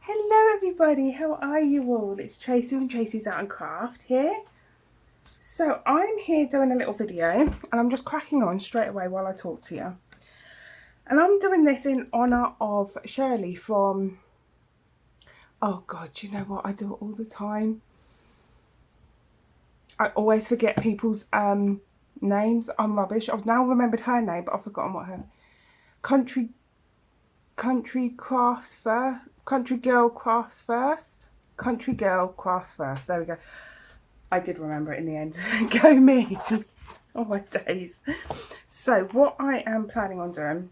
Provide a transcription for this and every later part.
Hello everybody, how are you all? It's Tracy from Tracy's Art and Craft here. So I'm here doing a little video and I'm just cracking on straight away while I talk to you. And I'm doing this in honour of Shirley from, oh god, you know what, I do it all the time. I always forget people's names. I'm rubbish. I've now remembered her name, but I've forgotten what her Country Girl Crafts First. There we go. I did remember it in the end. Go me. Oh my days. So what I am planning on doing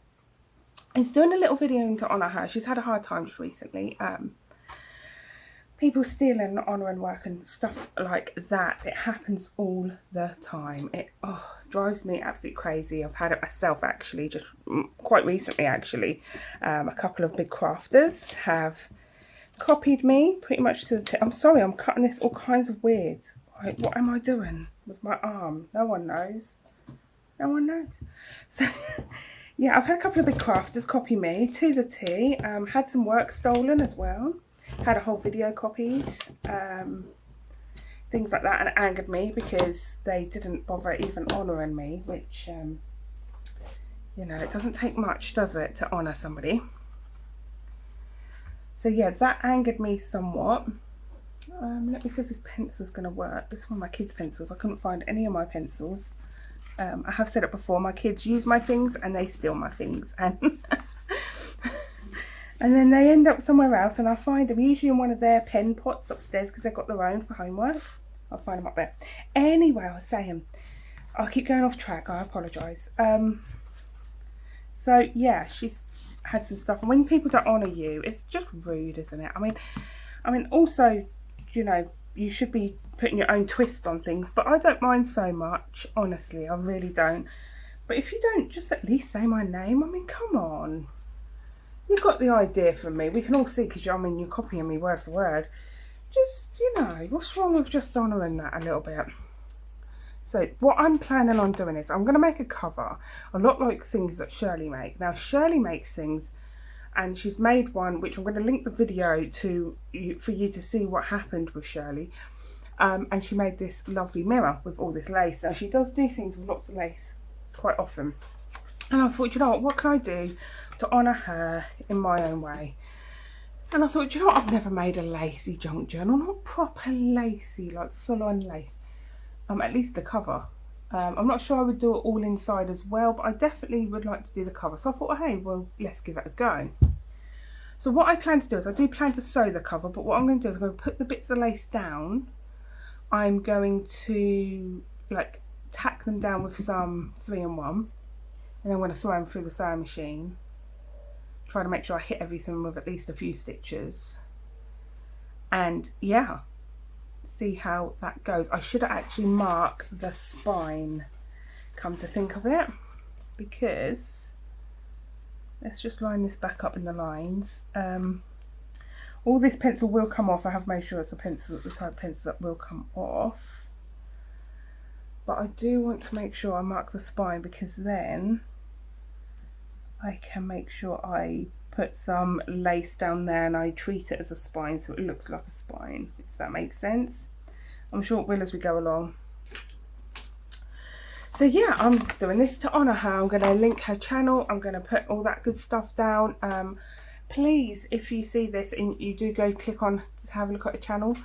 is doing a little video to honour her. She's had a hard time just recently. People stealing, honouring work and stuff like that. It happens all the time. It drives me absolutely crazy. I've had it myself actually, just quite recently actually. A couple of big crafters have copied me pretty much to the tip. I'm sorry, I'm cutting this all kinds of weird. Like, what am I doing with my arm? No one knows. No one knows. So yeah, I've had a couple of big crafters copy me to the T. Had some work stolen as well. Had a whole video copied. Things like that, and it angered me because they didn't bother even honouring me, which you know, it doesn't take much, does it, to honour somebody. So yeah, that angered me somewhat. Let me see if this pencil's going to work. This is one of my kids' pencils. I couldn't find any of my pencils. I have said it before, my kids use my things and they steal my things. And and then they end up somewhere else and I find them usually in one of their pen pots upstairs because they've got their own for homework. I'll find them up there. Anyway, I was saying, I'll keep going off track, I apologise. So yeah, she's had some stuff, and when people don't honour you, it's just rude, isn't it? I mean also, you know, you should be putting your own twist on things, but I don't mind so much, honestly, I really don't. But if you don't just at least say my name, I mean, come on. You got the idea from me. We can all see, because I mean, you're copying me word for word. Just, you know, what's wrong with just honouring that a little bit? So what I'm planning on doing is I'm going to make a cover, a lot like things that Shirley make. Now, Shirley makes things, and she's made one, which I'm going to link the video to you, for you to see what happened with Shirley. And she made this lovely mirror with all this lace. Now, she does do things with lots of lace quite often. And I thought, you know what can I do to honour her in my own way? And I thought, you know what, I've never made a lacy junk journal, not proper lacy, like full-on lace. At least the cover. I'm not sure I would do it all inside as well, but I definitely would like to do the cover. So I thought, hey, well, let's give it a go. So what I plan to do is I do plan to sew the cover, but what I'm going to do is I'm going to put the bits of lace down. I'm going to like tack them down with some 3-in-1, and then I'm going to throw them through the sewing machine. Try to make sure I hit everything with at least a few stitches. And yeah, see how that goes. I should actually mark the spine, come to think of it, because let's just line this back up in the lines. All this pencil will come off. I have made sure it's a pencil, the type of pencil that will come off, but I do want to make sure I mark the spine, because then I can make sure I put some lace down there and I treat it as a spine so it looks like a spine, if that makes sense. I'm sure it will as we go along. So yeah, I'm doing this to honour her. I'm going to link her channel. I'm going to put all that good stuff down. Please, if you see this and you do go click on to have a look at the channel,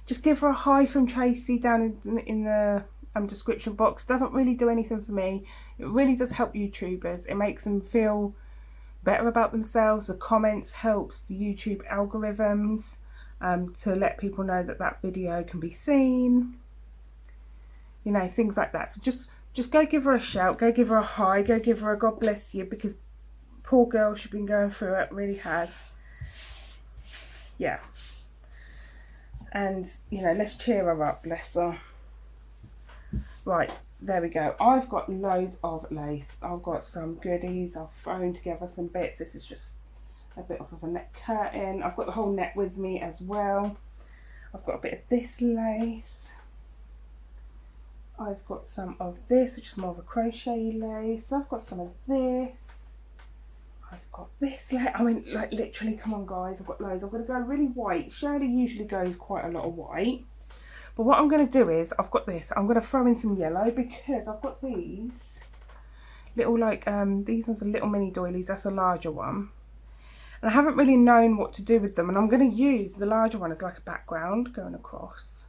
just give her a hi from Tracy down in the description box. Doesn't really do anything for me. It really does help YouTubers. It makes them feel better about themselves. The comments helps the YouTube algorithms to let people know that that video can be seen, you know, things like that. So just go give her a shout, go give her a hi, go give her a God bless you, because poor girl, she's been going through it, really has. Yeah, and you know, let's cheer her up, bless her. Right, there we go. I've got loads of lace. I've got some goodies. I've thrown together some bits. This is just a bit of a net curtain. I've got the whole net with me as well. I've got a bit of this lace. I've got some of this, which is more of a crochet lace. I've got some of this. I've got this, I mean, like literally, come on guys, I've got loads. I'm going to go really white. Shirley usually goes quite a lot of white. But what I'm going to do is, I've got this. I'm going to throw in some yellow because I've got these little these ones are little mini doilies. That's a larger one. And I haven't really known what to do with them. And I'm going to use the larger one as like a background going across.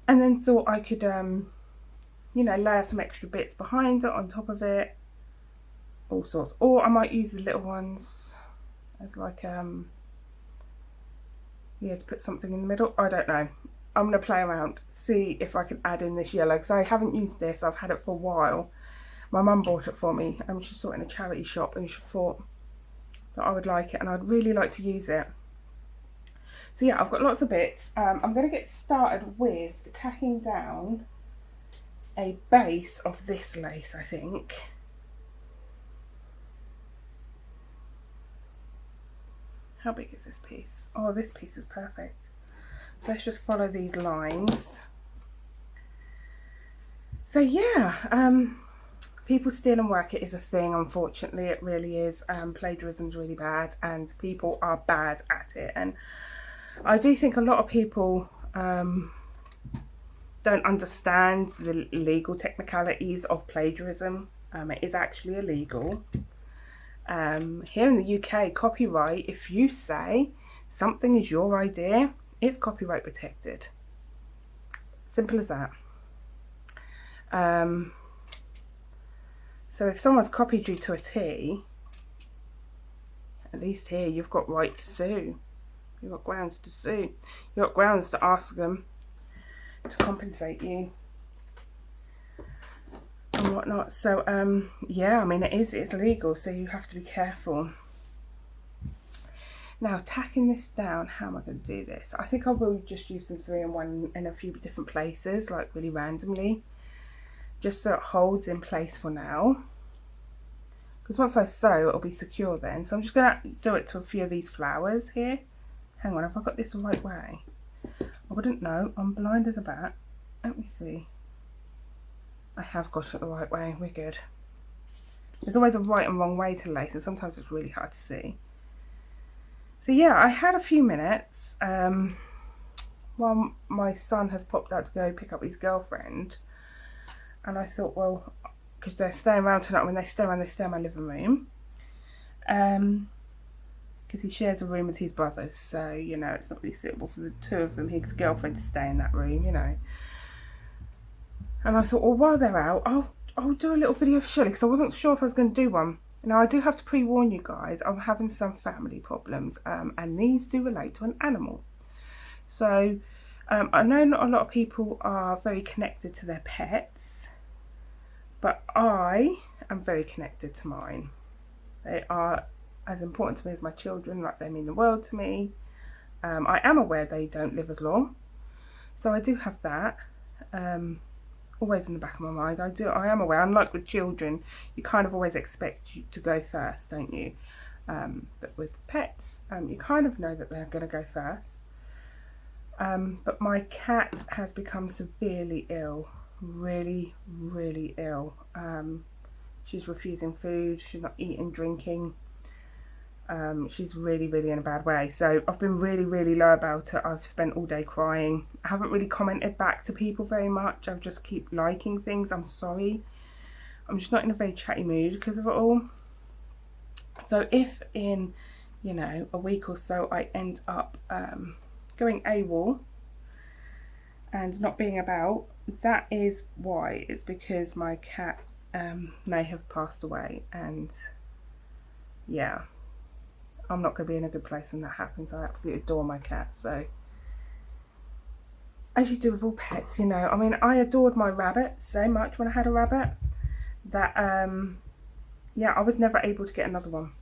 And then thought I could, you know, layer some extra bits behind it, on top of it. All sorts. Or I might use the little ones as like, yeah, to put something in the middle. I don't know. I'm going to play around, see if I can add in this yellow. Because I haven't used this. I've had it for a while. My mum bought it for me. She saw it in a charity shop and she thought that I would like it. And I'd really like to use it. So yeah, I've got lots of bits. I'm going to get started with tacking down a base of this lace, I think. How big is this piece? Oh, this piece is perfect. So let's just follow these lines. So yeah, people steal and work it is a thing, unfortunately. It really is. Plagiarism's really bad and people are bad at it. And I do think a lot of people don't understand the legal technicalities of plagiarism. It is actually illegal. Here in the UK, copyright, if you say something is your idea, it's copyright protected. Simple as that. So if someone's copied you to a T, at least here you've got right to sue. You've got grounds to sue. You've got grounds to ask them to compensate you and whatnot. So yeah, I mean it's illegal, so you have to be careful. Now tacking this down, how am I going to do this? I think I will just use some 3-in-1 in a few different places, like really randomly, just so it holds in place for now. Because once I sew, it'll be secure then. So I'm just going to do it to a few of these flowers here. Hang on, have I got this the right way? I wouldn't know. I'm blind as a bat. Let me see. I have got it the right way. We're good. There's always a right and wrong way to lace, and sometimes it's really hard to see. So yeah, I had a few minutes while my son has popped out to go pick up his girlfriend, and I thought, well, because they're staying around tonight. When they stay around, they stay in my living room, because he shares a room with his brothers, so you know it's not really suitable for the two of them, his girlfriend, to stay in that room, you know. And I thought, well, while they're out, I'll do a little video for Shirley, because I wasn't sure if I was going to do one. Now, I do have to pre-warn you guys, I'm having some family problems, and these do relate to an animal. So, I know not a lot of people are very connected to their pets, but I am very connected to mine. They are as important to me as my children, like they mean the world to me. I am aware they don't live as long, so I do have that. Always in the back of my mind. I am aware, unlike with children, you kind of always expect you to go first, don't you? But with pets, you kind of know that they're going to go first. But my cat has become severely ill, really, really ill. She's refusing food, she's not eating, drinking. She's really, really in a bad way. So I've been really, really low about it. I've spent all day crying. I haven't really commented back to people very much. I just keep liking things. I'm sorry. I'm just not in a very chatty mood because of it all. So if in, you know, a week or so I end up going AWOL and not being about, that is why. It's because my cat may have passed away, and yeah, I'm not going to be in a good place when that happens. I absolutely adore my cat. So, as you do with all pets, you know, I mean, I adored my rabbit so much when I had a rabbit that, yeah, I was never able to get another one.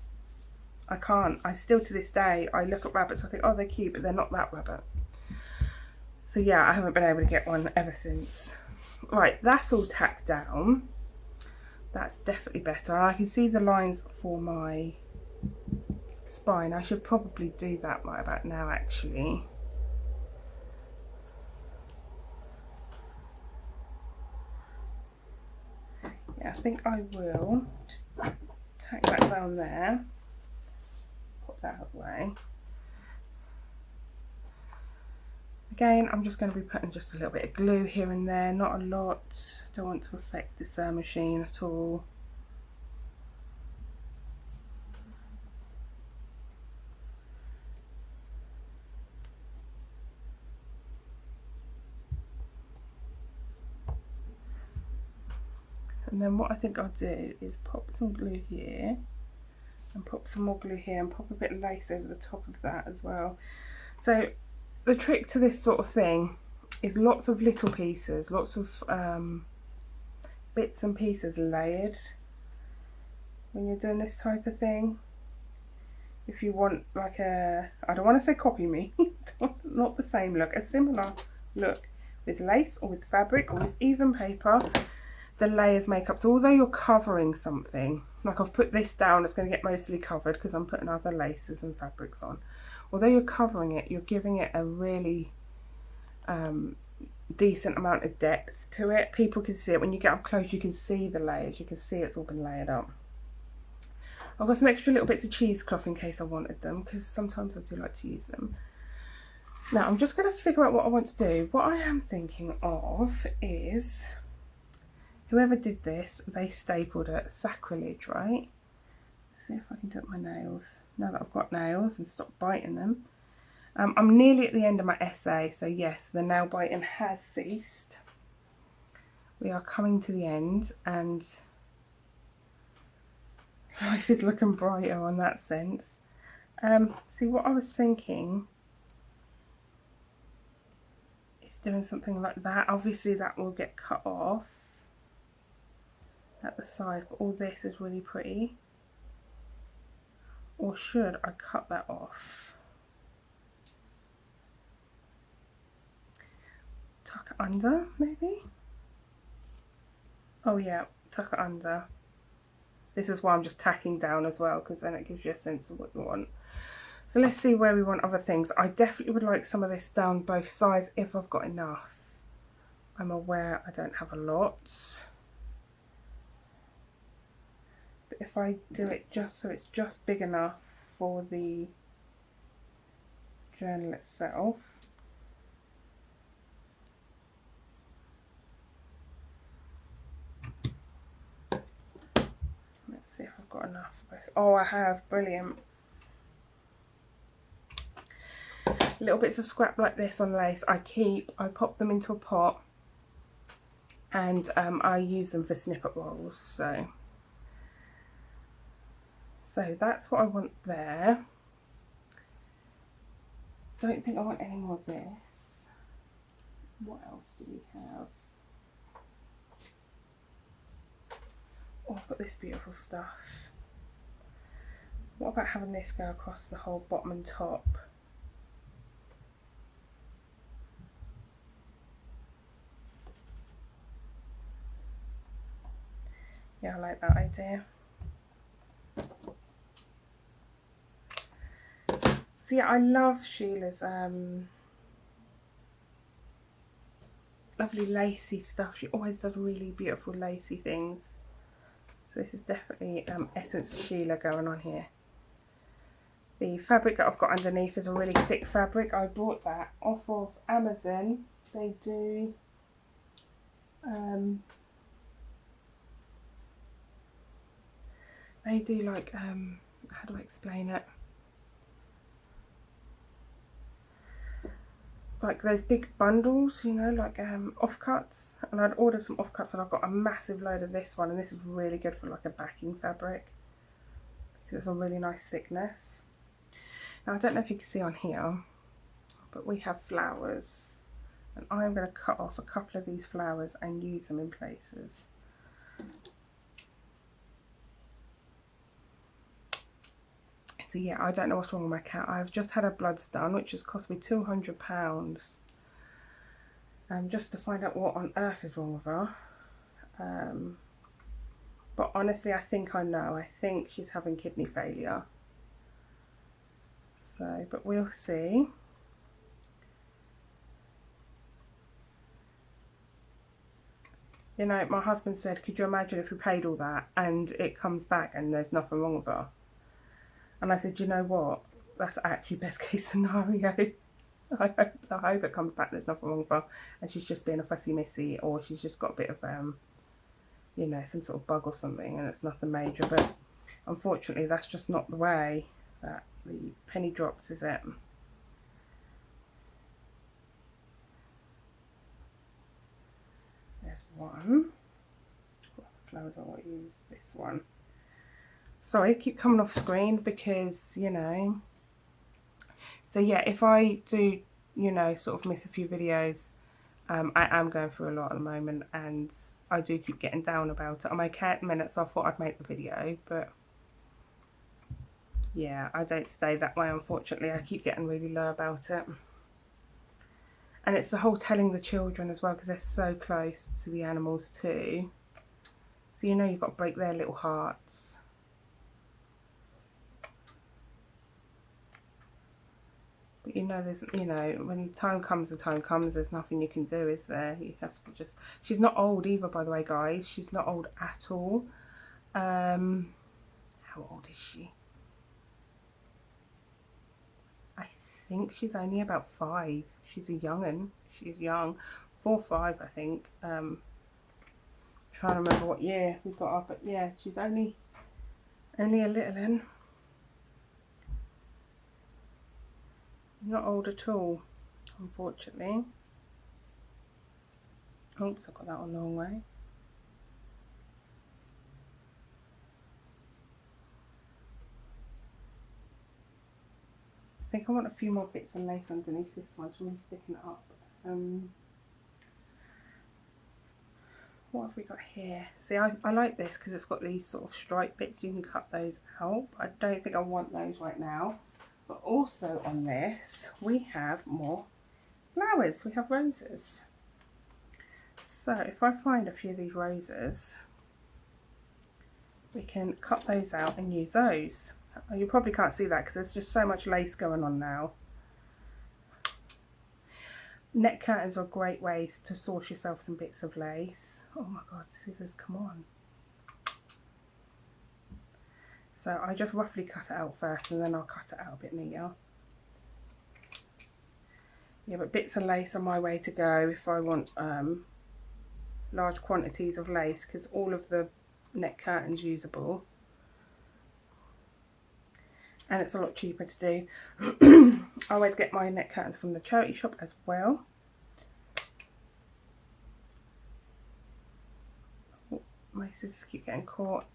I can't. I still, to this day, I look at rabbits, I think, oh, they're cute, but they're not that rabbit. So, yeah, I haven't been able to get one ever since. Right, that's all tacked down. That's definitely better. I can see the lines for my spine. I should probably do that right about now, actually. Yeah, I think I will just tack that down there. that away. Again, I'm just going to be putting just a little bit of glue here and there, not a lot. Don't want to affect this machine at all. And then what I think I'll do is pop some glue here and pop some more glue here and pop a bit of lace over the top of that as well. So the trick to this sort of thing is lots of little pieces, lots of bits and pieces layered when you're doing this type of thing. If you want like a, I don't want to say copy me, not the same look, a similar look with lace or with fabric or with even paper, the layers make up. So although you're covering something, like I've put this down, it's going to get mostly covered because I'm putting other laces and fabrics on. Although you're covering it, you're giving it a really decent amount of depth to it. People can see it. When you get up close, you can see the layers. You can see it's all been layered up. I've got some extra little bits of cheesecloth in case I wanted them, because sometimes I do like to use them. Now I'm just going to figure out what I want to do. What I am thinking of is, whoever did this, they stapled it. Sacrilege, right? Let's see if I can do my nails now that I've got nails and stop biting them. I'm nearly at the end of my essay, so yes, the nail biting has ceased. We are coming to the end and life is looking brighter on that sense. See, what I was thinking is doing something like that. Obviously that will get cut off at the side, but all this is really pretty. Or should I cut that off? Tuck it under, maybe? Oh yeah, tuck it under. This is why I'm just tacking down as well, because then it gives you a sense of what you want. So let's see where we want other things. I definitely would like some of this down both sides if I've got enough. I'm aware I don't have a lot. But if I do it just so it's just big enough for the journal itself. Let's see if I've got enough. Oh, I have. Brilliant. Little bits of scrap like this on lace I pop them into a pot, and I use them for snippet rolls. So that's what I want there. Don't think I want any more of this. What else do we have? Oh, I've got this beautiful stuff. What about having this go across the whole bottom and top? Yeah, I like that idea. So yeah, I love Sheila's lovely lacy stuff. She always does really beautiful lacy things. So this is definitely Essence of Sheila going on here. The fabric that I've got underneath is a really thick fabric. I bought that off of Amazon. They do like how do I explain it? Like those big bundles, you know, like offcuts, and I'd ordered some offcuts and I've got a massive load of this one, and this is really good for like a backing fabric because it's a really nice thickness. Now I don't know if you can see on here, but we have flowers, and I'm going to cut off a couple of these flowers and use them in places. So yeah, I don't know what's wrong with my cat. I've just had her bloods done, which has cost me £200, just to find out what on earth is wrong with her. But honestly, I think I know. I think she's having kidney failure. So, but we'll see. You know, my husband said, could you imagine if we paid all that and it comes back and there's nothing wrong with her? And I said, you know what? That's actually best case scenario. I hope it comes back there's nothing wrong with her and she's just being a fussy missy, or she's just got a bit of, you know, some sort of bug or something, and it's nothing major. But unfortunately, that's just not the way that the penny drops, is it? There's one. What flowers I want to use? This one. Sorry, I keep coming off screen because, you know. So yeah, if I do, you know, sort of miss a few videos, I am going through a lot at the moment, and I do keep getting down about it. I'm okay at the minute, so I thought I'd make the video, but yeah, I don't stay that way, unfortunately. I keep getting really low about it. And it's the whole telling the children as well, because they're so close to the animals too. So you know you've got to break their little hearts. But you know, there's, you know, when the time comes, there's nothing you can do, is there? You have to just... She's not old either, by the way, guys. She's not old at all. How old is she? I think she's only about 5. She's a young'un. She's young. 4 or 5, I think. Trying to remember what year we got her, but yeah, she's only a little in. Not old at all, unfortunately. Oops, I got that one the wrong way. I think I want a few more bits of lace underneath this one to really thicken it up. What have we got here? See, I like this because it's got these sort of stripe bits. You can cut those out, but I don't think I want those right now. But also on this, we have more flowers. We have roses. So if I find a few of these roses, we can cut those out and use those. You probably can't see that because there's just so much lace going on now. Neck curtains are great ways to source yourself some bits of lace. Oh my god, scissors, come on. So I just roughly cut it out first, and then I'll cut it out a bit neater. Yeah, but bits of lace are my way to go if I want large quantities of lace, because all of the neck curtains usable. And it's a lot cheaper to do. I always get my neck curtains from the charity shop as well. Oh, my scissors keep getting caught.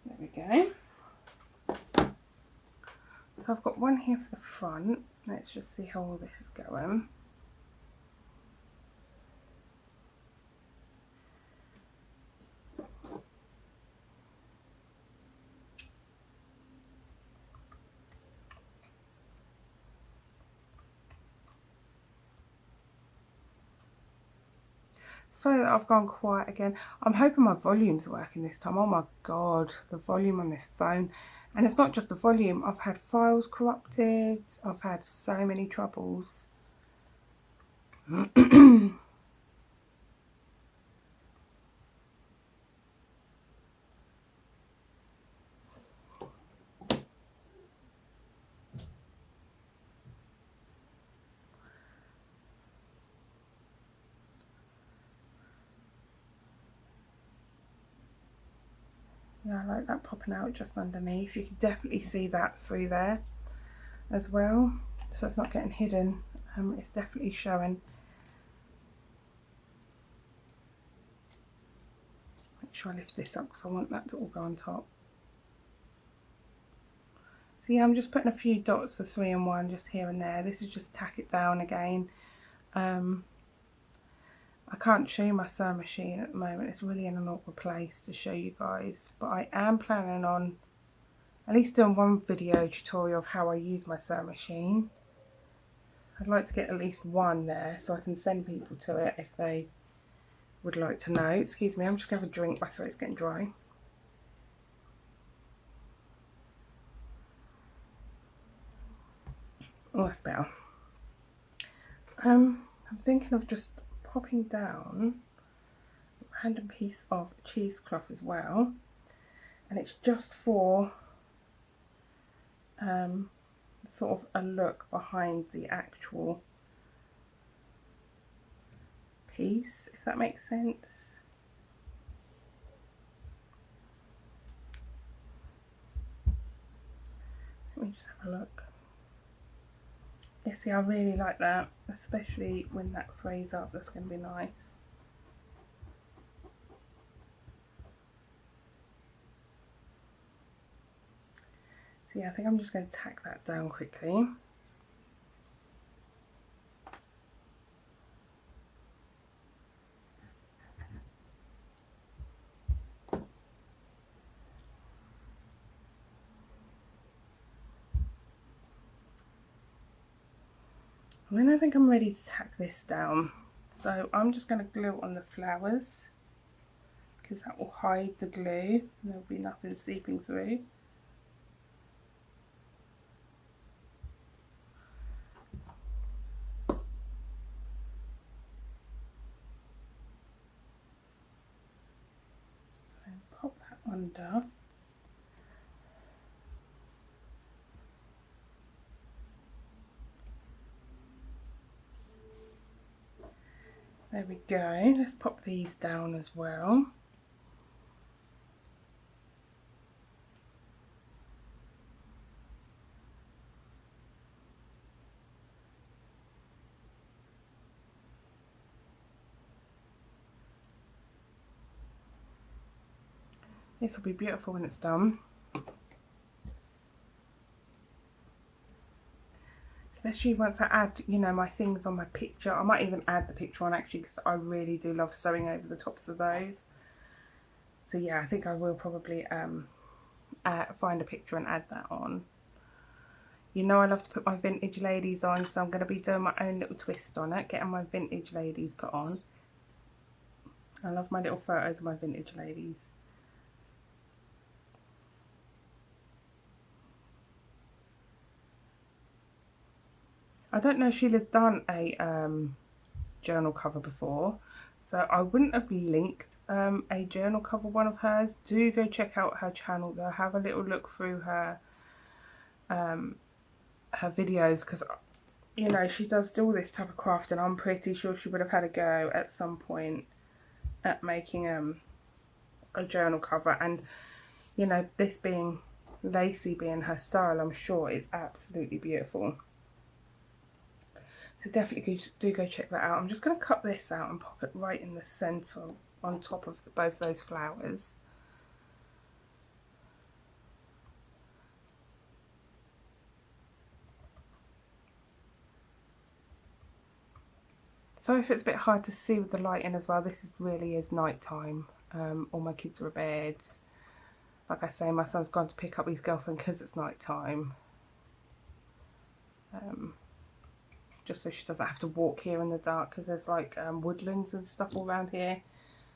There we go. So I've got one here for the front. Let's just see how all this is going. So I've gone quiet again. I'm hoping my volume's working this time. Oh my god, the volume on this phone. And it's not just the volume. I've had files corrupted. I've had so many troubles. Yeah, I like that popping out just underneath. You can definitely see that through there as well. So it's not getting hidden. It's definitely showing. Make sure I lift this up because I want that to all go on top. So yeah, I'm just putting a few dots of 3-in-1 just here and there. This is just tack it down again. I can't show you my sewing machine at the moment. It's really in an awkward place to show you guys. But I am planning on at least doing one video tutorial of how I use my sewing machine. I'd like to get at least one there so I can send people to it if they would like to know. Excuse me, I'm just going to have a drink. My throat's getting dry. Oh, that's better. I'm thinking of just popping down a random piece of cheesecloth as well, and it's just for sort of a look behind the actual piece, if that makes sense. Let me just have a look. Yeah, see, I really like that, especially when that frays up. That's going to be nice. So yeah, I think I'm just going to tack that down quickly. And then I think I'm ready to tack this down. So I'm just going to glue on the flowers, because that will hide the glue and there'll be nothing seeping through. And pop that under. There we go. Let's pop these down as well. This will be beautiful when it's done. Especially once I add, you know, my things on my picture. I might even add the picture on actually, because I really do love sewing over the tops of those. So yeah, I think I will probably find a picture and add that on. You know, I love to put my vintage ladies on, so I'm going to be doing my own little twist on it, getting my vintage ladies put on. I love my little photos of my vintage ladies. I don't know if Sheila's done a journal cover before, so I wouldn't have linked a journal cover one of hers. Do go check out her channel though, have a little look through her videos, because you know, she does do all this type of craft, and I'm pretty sure she would have had a go at some point at making a journal cover. And you know, this being lacy, being her style, I'm sure it's absolutely beautiful. So definitely do go check that out. I'm just going to cut this out and pop it right in the centre on top of both those flowers. So if it's a bit hard to see with the lighting as well, this really is night time. All my kids are abed. Like I say, my son's gone to pick up his girlfriend because it's night time. Just so she doesn't have to walk here in the dark, because there's like woodlands and stuff all around here.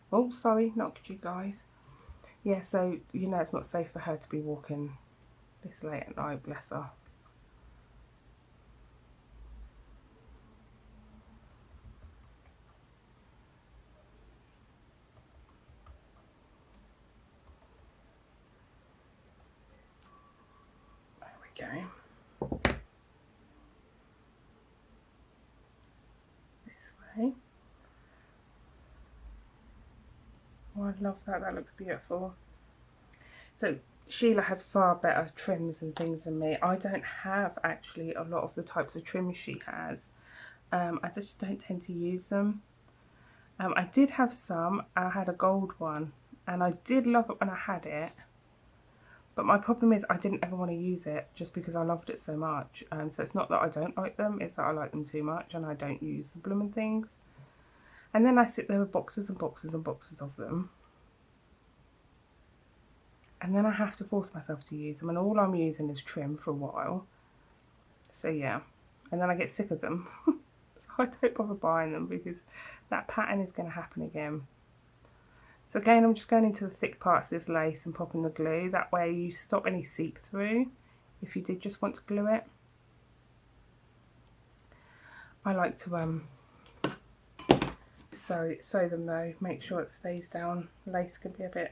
Oh, sorry, knocked you guys. Yeah, so you know it's not safe for her to be walking this late at night, bless her. There we go. This way. Oh, I love that, that looks beautiful. So Sheila has far better trims and things than me. I don't have actually a lot of the types of trims she has. I just don't tend to use them. I did have some. I had a gold one and I did love it when I had it, but my problem is I didn't ever want to use it just because I loved it so much. So it's not that I don't like them, it's that I like them too much and I don't use the blooming things. And then I sit there with boxes and boxes and boxes of them, and then I have to force myself to use them, and all I'm using is trim for a while. So yeah, and then I get sick of them. So I don't bother buying them because that pattern is going to happen again. So again, I'm just going into the thick parts of this lace and popping the glue. That way you stop any seep through if you did just want to glue it. I like to sew them though, make sure it stays down. Lace can be a bit,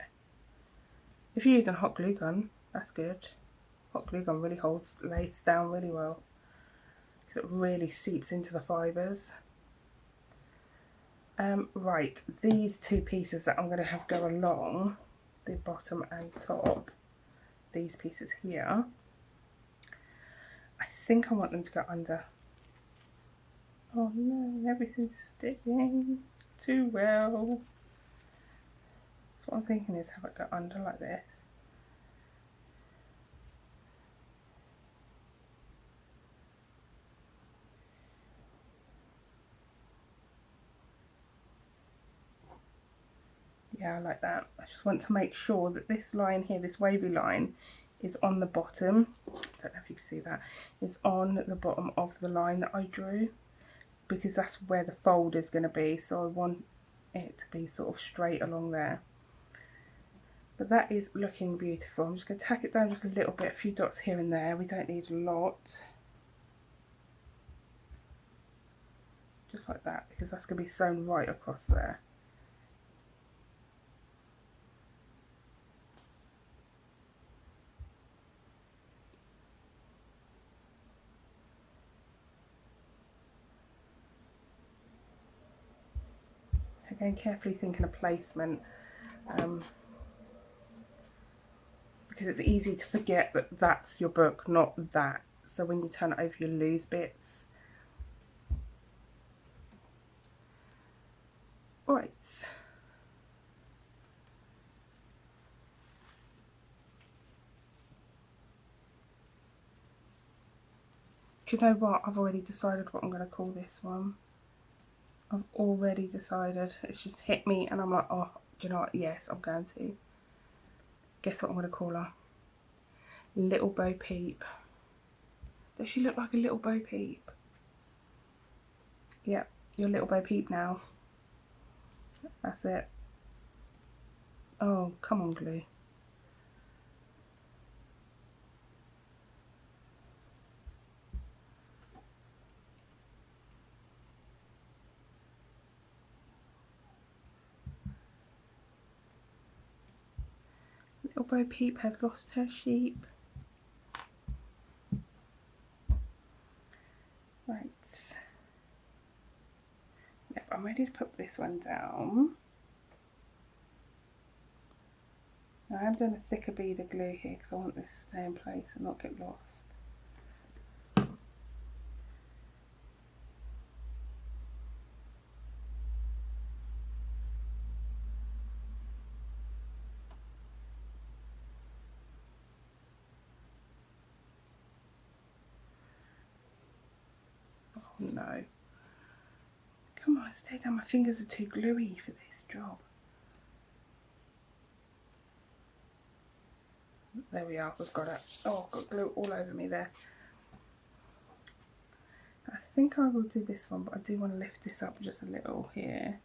if you're using hot glue gun, that's good. Hot glue gun really holds lace down really well because it really seeps into the fibres. Right, these two pieces that I'm going to have go along the bottom and top, these pieces here, I think I want them to go under. Oh no, everything's sticking too well. So what I'm thinking is have it go under like this. Yeah, I like that. I just want to make sure that this line here, this wavy line, is on the bottom. I don't know if you can see that. It's on the bottom of the line that I drew, because that's where the fold is going to be. So I want it to be sort of straight along there. But that is looking beautiful. I'm just going to tack it down just a little bit, a few dots here and there. We don't need a lot. Just like that, because that's going to be sewn right across there. Again, carefully thinking of placement, because it's easy to forget that that's your book, not that. So when you turn it over, you lose bits. Right. Do you know what? I've already decided what I'm going to call this one. I've already decided. It's just hit me and I'm like, oh, do you know what? Yes, I'm going to. Guess what I'm going to call her? Little Bo Peep. Does she look like a little Bo Peep? Yep, you're Little Bo Peep now. That's it. Oh, come on, glue. Little Bo Peep has lost her sheep. Right. Yep, I'm ready to put this one down. Now I'm doing a thicker bead of glue here because I want this to stay in place and not get lost. Oh no. Come on, stay down. My fingers are too gluey for this job. There we are, we've got it. Oh, I've got glue all over me there. I think I will do this one, but I do want to lift this up just a little here.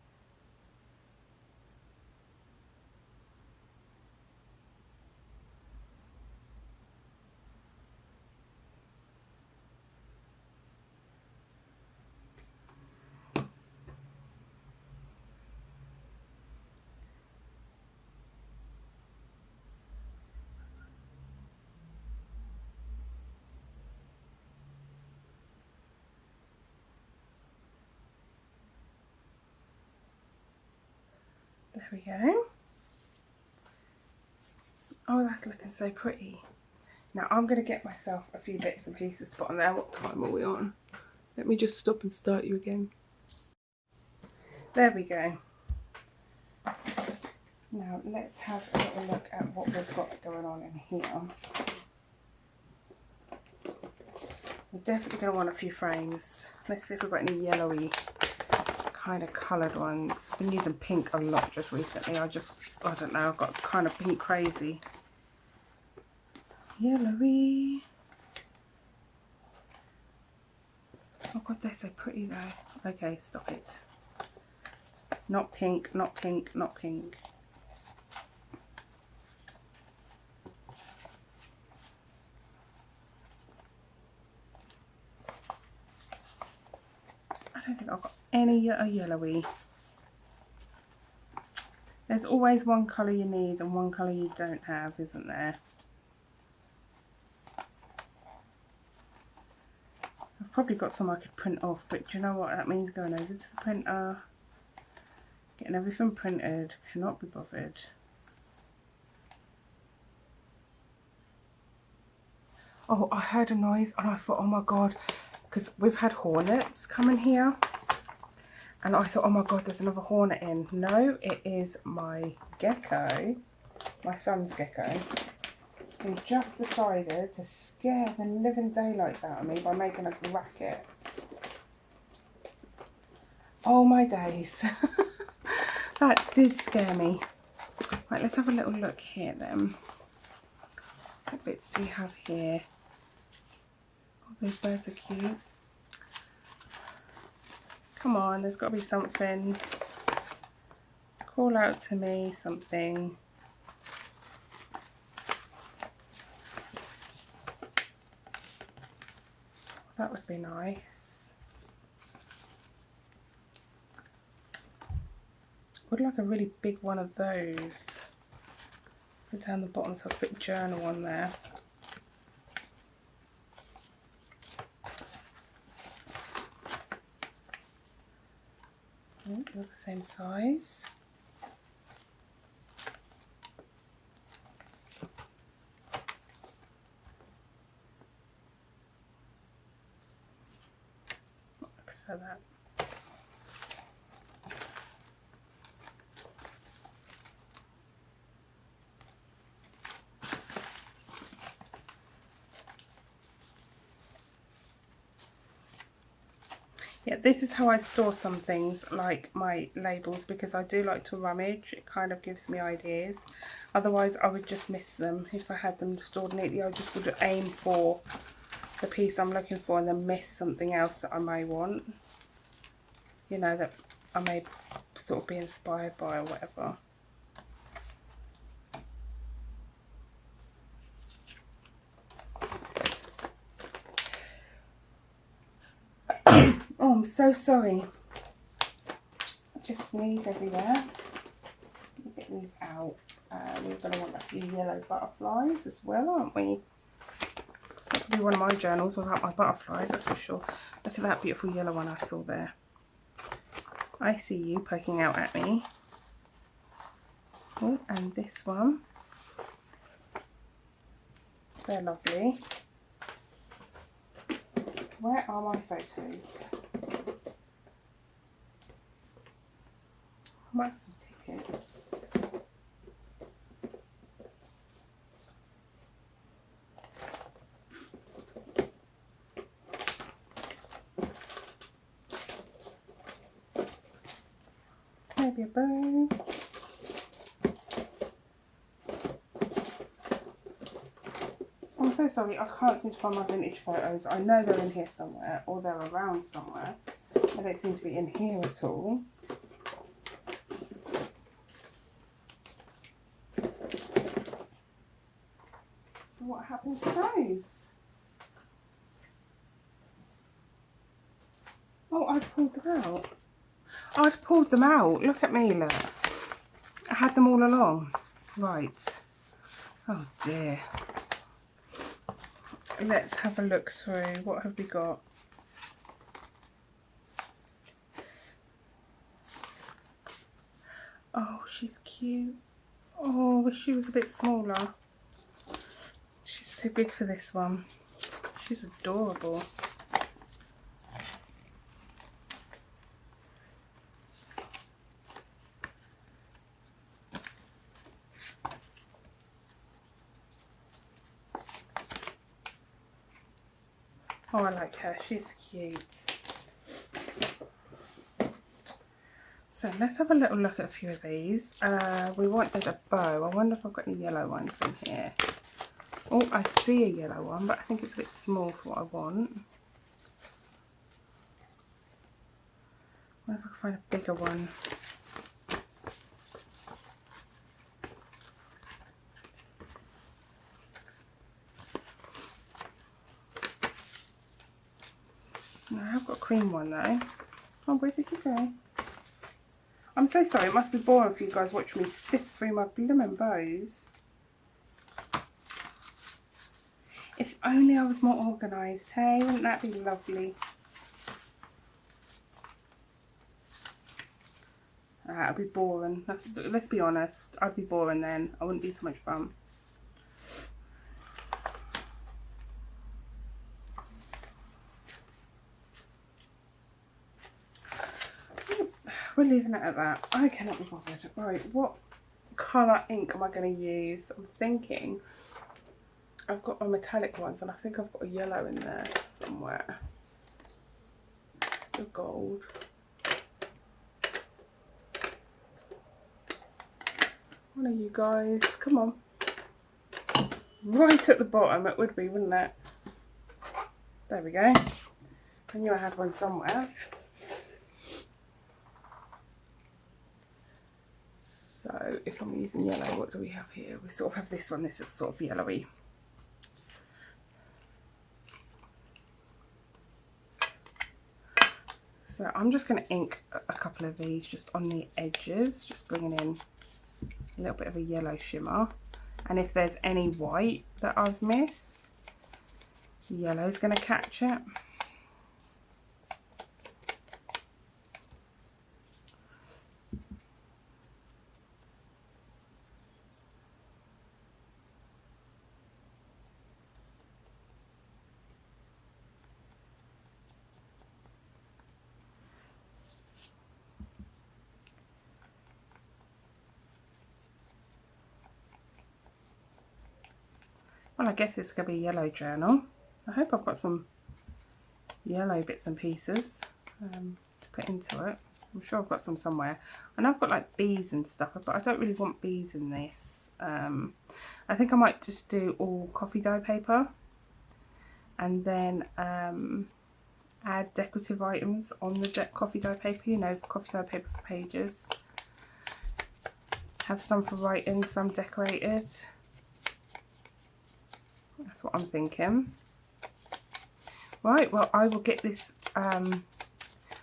There we go. Oh, that's looking so pretty. Now I'm going to get myself a few bits and pieces to put on there. What time are we on? Let me just stop and start you again. There we go. Now let's have a little look at what we've got going on in here. We're definitely going to want a few frames. Let's see if we've got any yellowy kind of coloured ones. I've been using pink a lot just recently. I don't know, I've got kind of pink crazy. Yellowy. Oh god, they're so pretty though. Okay, stop it. Not pink, not pink, not pink. don't think I've got any yellowy. There's always one colour you need and one colour you don't have, isn't there? I've probably got some I could print off, but do you know what? That means going over to the printer, getting everything printed, cannot be bothered. Oh, I heard a noise and I thought, oh my god, because we've had hornets come in here. And I thought, oh my god, there's another hornet in. No, it is my gecko, my son's gecko, who just decided to scare the living daylights out of me by making a racket. Oh my days. That did scare me. Right, let's have a little look here then. What bits do we have here? Oh, those birds are cute. Come on, there's got to be something. Call out to me something. That would be nice. Would like a really big one of those. Put down the bottom so I'll put journal on there. Oh, they're the same size. I prefer that. Yeah, this is how I store some things, like my labels, because I do like to rummage. It kind of gives me ideas. Otherwise, I would just miss them. If I had them stored neatly, I just would aim for the piece I'm looking for and then miss something else that I may want. You know, that I may sort of be inspired by or whatever. Oh, I'm so sorry. I just sneeze everywhere. Let me get these out. We're going to want a few yellow butterflies as well, aren't we? So that could be one of my journals without my butterflies, that's for sure. Look at that beautiful yellow one I saw there. I see you poking out at me. Oh, and this one. They're lovely. Where are my photos? I might have some tickets. Maybe a bow. I'm so sorry, I can't seem to find my vintage photos. I know they're in here somewhere, or they're around somewhere. They don't seem to be in here at all. So what happened to those? Oh, I'd pulled them out. I'd pulled them out. Look at me, look. I had them all along. Right. Oh dear. Let's have a look through. What have we got? Oh, she's cute. Oh, I wish she was a bit smaller. She's too big for this one. She's adorable. Oh, I like her. She's cute. So let's have a little look at a few of these. We wanted a bow. I wonder if I've got any yellow ones in here. Oh, I see a yellow one, but I think it's a bit small for what I want. I wonder if I can find a bigger one. No, I have got a cream one though. Oh, where did you go? I'm so sorry, it must be boring for you guys watching me sift through my blooming bows. If only I was more organised, hey? Wouldn't that be lovely? That'd be boring. Let's be honest. I'd be boring then. I wouldn't be so much fun. We're leaving it at that. I cannot be bothered. Right, what colour ink am I going to use? I'm thinking I've got my metallic ones and I think I've got a yellow in there somewhere. The gold. One of you guys, come on. Right at the bottom it would be, wouldn't it? There we go. I knew I had one somewhere. So if I'm using yellow, what do we have here? We sort of have this one. This is sort of yellowy. So I'm just going to ink a couple of these just on the edges, just bringing in a little bit of a yellow shimmer. And if there's any white that I've missed, the yellow is going to catch it. Well, I guess it's going to be a yellow journal. I hope I've got some yellow bits and pieces to put into it. I'm sure I've got some somewhere. And I've got like bees and stuff, but I don't really want bees in this. I think I might just do all coffee dye paper and then add decorative items on the coffee dye paper, you know, coffee dye paper for pages. Have some for writing, some decorated. That's what I'm thinking. Right, well, I will get this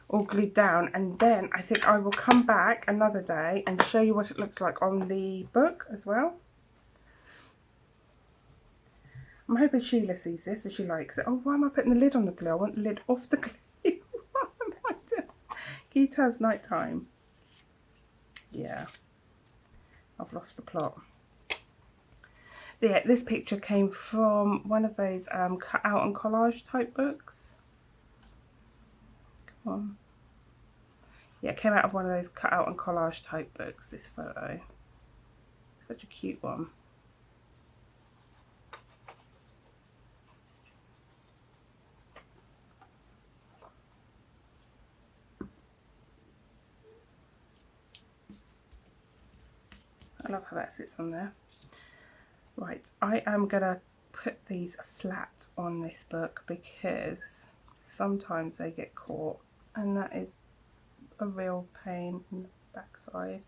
all glued down and then I think I will come back another day and show you what it looks like on the book as well. I'm hoping Sheila sees this and she likes it. Oh, why am I putting the lid on the glue? I want the lid off the glue. What am I doing? Can you tell it's night time? Yeah, I've lost the plot. Yeah, this picture came from one of those cut out and collage type books. Come on. Yeah, it came out of one of those cut out and collage type books, this photo. Such a cute one. I love how that sits on there. Right, I am going to put these flat on this book because sometimes they get caught and that is a real pain in the backside.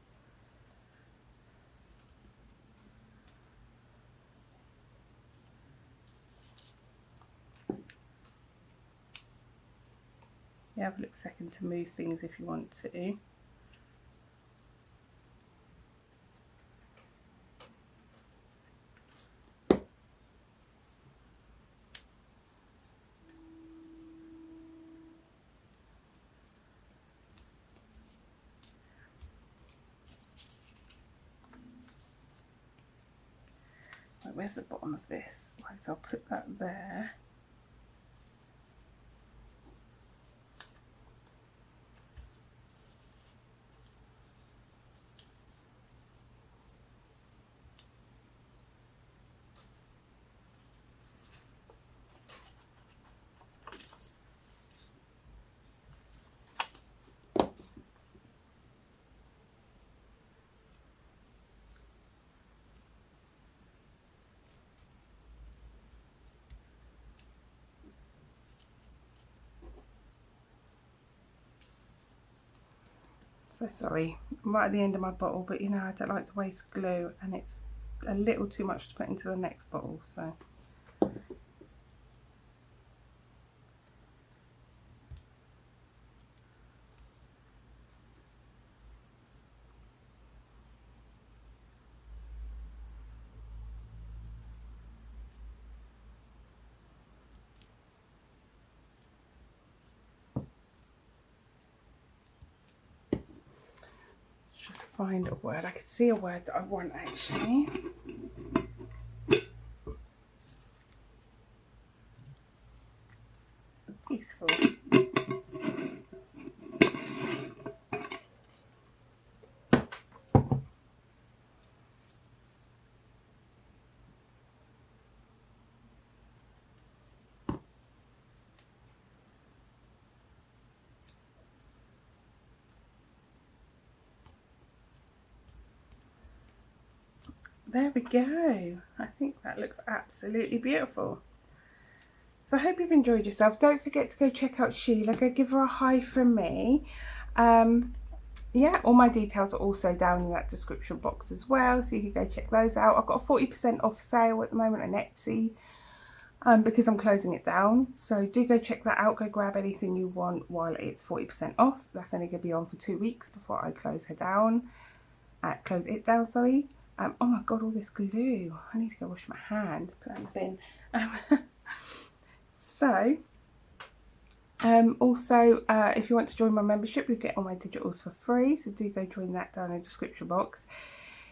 You have a little second to move things if you want to. Right, where's the bottom of this? Right, so I'll put that there. So sorry, I'm right at the end of my bottle, but you know I don't like to waste glue and it's a little too much to put into the next bottle, so. find a word. I can see a word that I want actually. Peaceful. There we go. I think that looks absolutely beautiful. So I hope you've enjoyed yourself. Don't forget to go check out Sheila. Go give her a hi from me. Yeah, all my details are also down in that description box as well, so you can go check those out. I've got a 40% off sale at the moment on Etsy because I'm closing it down. So do go check that out. Go grab anything you want while it's 40% off. That's only going to be on for 2 weeks before I close her down. Close it down, sorry. Oh my god, all this glue. I need to go wash my hands, put that in the bin. So, also, if you want to join my membership, you get all my digitals for free. So do go join that down in the description box.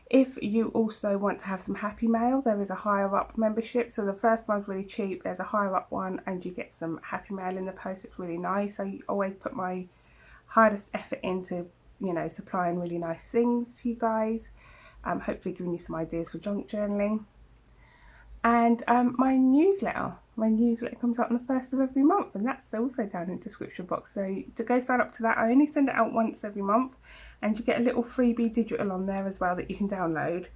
If you also want to have some happy mail, there is a higher up membership. So the first one's really cheap. There's a higher up one and you get some happy mail in the post. It's really nice. I always put my hardest effort into, you know, supplying really nice things to you guys. Hopefully giving you some ideas for junk journaling. And my newsletter comes out on the 1st of every month, and that's also down in the description box. So to go sign up to that, I only send it out once every month, and you get a little freebie digital on there as well that you can download.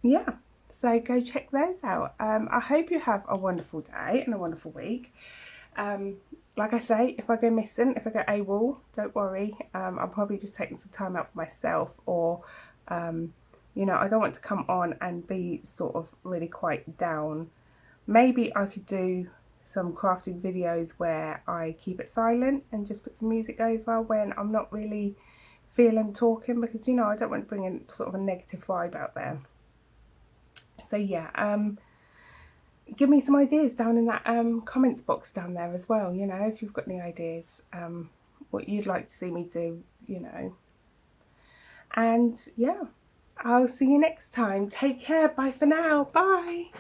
Yeah, so go check those out. I hope you have a wonderful day and a wonderful week. Like I say, if I go missing, if I go AWOL, don't worry. I'm probably just taking some time out for myself, or you know, I don't want to come on and be sort of really quite down. Maybe I could do some crafting videos where I keep it silent and just put some music over when I'm not really feeling talking, because, you know, I don't want to bring in sort of a negative vibe out there. So yeah, give me some ideas down in that comments box down there as well, you know, if you've got any ideas, what you'd like to see me do, you know. And yeah, I'll see you next time. Take care. Bye for now. Bye.